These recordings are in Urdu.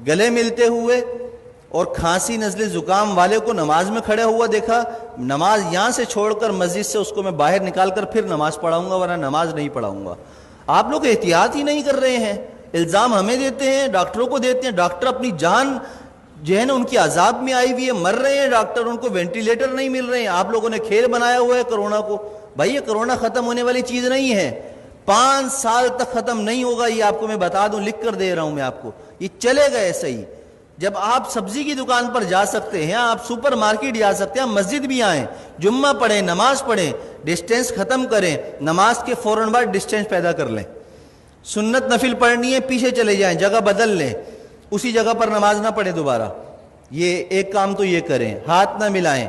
گلے ملتے ہوئے اور کھانسی نزلے زکام والے کو نماز میں کھڑے ہوا دیکھا، نماز یہاں سے چھوڑ کر مسجد سے اس کو میں باہر نکال کر پھر نماز پڑھاؤں گا، ورنہ نماز نہیں پڑھاؤں گا۔ آپ لوگ احتیاط ہی نہیں کر رہے ہیں، الزام ہمیں دیتے ہیں، ڈاکٹروں کو دیتے ہیں، ڈاکٹر اپنی جان جو ہے نا ان کی عذاب میں آئی ہوئی ہے، مر رہے ہیں ڈاکٹر، ان کو وینٹیلیٹر نہیں مل رہے ہیں۔ آپ لوگوں نے کھیل بنایا ہوا ہے کرونا کو۔ بھائی یہ کرونا ختم ہونے والی چیز نہیں ہے، 5 سال تک ختم نہیں ہوگا، یہ آپ کو میں بتا دوں، لکھ کر دے رہا ہوں میں آپ کو، یہ چلے گا ایسا ہی۔ جب آپ سبزی کی دکان پر جا سکتے ہیں، آپ سپر مارکیٹ جا سکتے ہیں، آپ مسجد بھی آئیں، جمعہ پڑھیں، نماز پڑھیں، ڈسٹینس ختم کریں، نماز کے فوراً بعد ڈسٹینس پیدا کر لیں۔ سنت نفل پڑھنی ہے، پیچھے چلے جائیں، جگہ بدل لیں، اسی جگہ پر نماز نہ پڑھیں دوبارہ۔ یہ ایک کام تو یہ کریں، ہاتھ نہ ملائیں،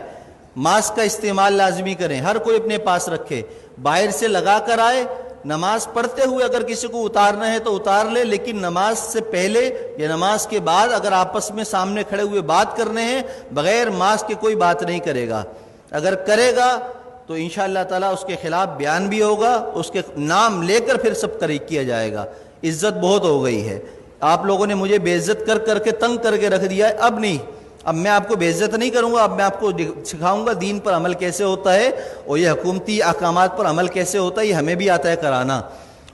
ماسک کا استعمال لازمی کریں، ہر کوئی اپنے پاس رکھے، باہر سے لگا کر آئے، نماز پڑھتے ہوئے اگر کسی کو اتارنا ہے تو اتار لے، لیکن نماز سے پہلے یا نماز کے بعد اگر آپس میں سامنے کھڑے ہوئے بات کرنے ہیں، بغیر ماسک کے کوئی بات نہیں کرے گا۔ اگر کرے گا تو انشاءاللہ تعالیٰ اس کے خلاف بیان بھی ہوگا، اس کے نام لے کر پھر سب طریق کیا جائے گا۔ عزت بہت ہو گئی ہے، آپ لوگوں نے مجھے بے عزت کر کر کے تنگ کر کے رکھ دیا ہے، اب نہیں، اب میں آپ کو بے عزت نہیں کروں گا، اب میں آپ کو سکھاؤں گا دین پر عمل کیسے ہوتا ہے، اور یہ حکومتی احکامات پر عمل کیسے ہوتا ہے، یہ ہمیں بھی آتا ہے کرانا۔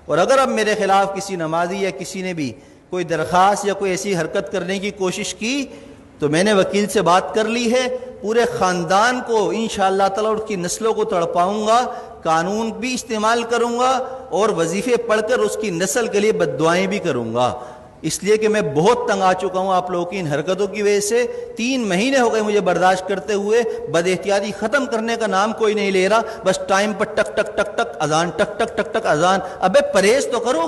اور اگر اب میرے خلاف کسی نمازی یا کسی نے بھی کوئی درخواست یا کوئی ایسی حرکت کرنے کی کوشش کی تو میں نے وکیل سے بات کر لی ہے، پورے خاندان کو انشاءاللہ تعالیٰ اس کی نسلوں کو تڑپاؤں گا، قانون بھی استعمال کروں گا، اور وظیفے پڑھ کر اس کی نسل کے لیے بد دعائیں بھی کروں گا، اس لیے کہ میں بہت تنگ آ چکا ہوں آپ لوگوں کی ان حرکتوں کی وجہ سے۔ 3 مہینے ہو گئے مجھے برداشت کرتے ہوئے، بد احتیاطی ختم کرنے کا نام کوئی نہیں لے رہا، بس ٹائم پر ٹک ٹک ٹک ٹک اذان، ٹک ٹک ٹک ٹک اذان۔ ابے پرہیز تو کرو،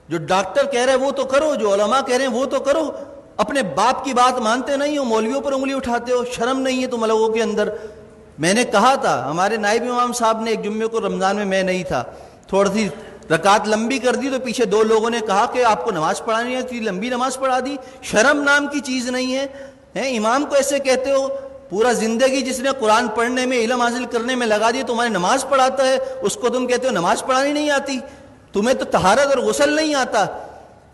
جو ڈاکٹر کہہ رہے ہیں وہ تو کرو، جو علماء کہہ رہے ہیں وہ تو کرو، اپنے باپ کی بات مانتے نہیں ہو، مولویوں پر انگلی اٹھاتے ہو، شرم نہیں ہے تم لوگوں کے اندر۔ میں نے کہا تھا، ہمارے نائب امام صاحب نے ایک جمعے کو رمضان میں نہیں تھا، تھوڑی سی رکعت لمبی کر دی تو پیچھے 2 لوگوں نے کہا کہ آپ کو نماز پڑھانی ہے، اتنی لمبی نماز پڑھا دی، شرم نام کی چیز نہیں ہے، امام کو ایسے کہتے ہو؟ پورا زندگی جس نے قرآن پڑھنے میں، علم حاصل کرنے میں لگا دی، تمہاری نماز پڑھاتا ہے، اس کو تم کہتے ہو نماز پڑھانی نہیں آتی؟ تمہیں تو طہارت اور غسل نہیں آتا،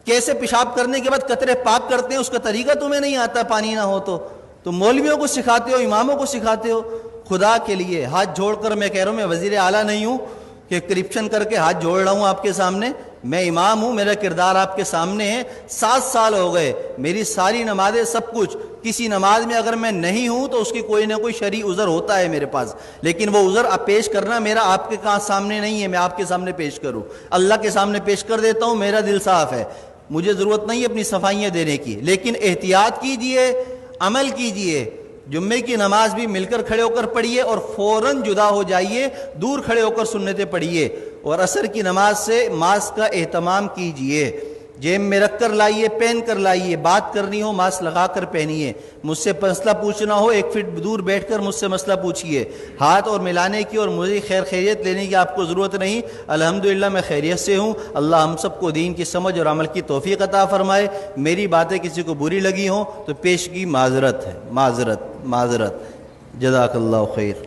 کیسے پیشاب کرنے کے بعد قطرے پاک کرتے ہیں اس کا طریقہ تمہیں نہیں آتا، پانی نہ ہو تو تم مولویوں کو سکھاتے ہو، اماموں کو سکھاتے ہو۔ خدا کے لیے ہاتھ جوڑ کر میں کہہ رہا ہوں، میں وزیر اعلیٰ نہیں ہوں کہ کرپشن کر کے ہاتھ جوڑ رہا ہوں آپ کے سامنے، میں امام ہوں، میرا کردار آپ کے سامنے ہے۔ 7 سال ہو گئے، میری ساری نمازیں سب کچھ، کسی نماز میں اگر میں نہیں ہوں تو اس کی کوئی نہ کوئی شرعی عذر ہوتا ہے میرے پاس، لیکن وہ عذر پیش کرنا میرا آپ کے سامنے نہیں ہے، میں آپ کے سامنے پیش کروں، اللہ کے سامنے پیش کر دیتا ہوں، میرا دل صاف ہے، مجھے ضرورت نہیں ہے اپنی صفائیاں دینے کی۔ لیکن احتیاط کیجئے، عمل کیجئے، جمعے کی نماز بھی مل کر کھڑے ہو کر پڑھیے اور فوراً جدا ہو جائیے، دور کھڑے ہو کر سنتیں پڑھیے، اور عصر کی نماز سے ماسک کا اہتمام کیجئے، جیب میں رکھ کر لائیے، پہن کر لائیے، بات کرنی ہو ماسک لگا کر پہنیے، مجھ سے مسئلہ پوچھنا ہو 1 فٹ دور بیٹھ کر مجھ سے مسئلہ پوچھیے، ہاتھ اور ملانے کی اور مجھے خیریت لینے کی آپ کو ضرورت نہیں، الحمدللہ میں خیریت سے ہوں۔ اللہ ہم سب کو دین کی سمجھ اور عمل کی توفیق عطا فرمائے۔ میری باتیں کسی کو بری لگی ہوں تو پیشگی معذرت ہے، معذرت جزاک اللہ خیر۔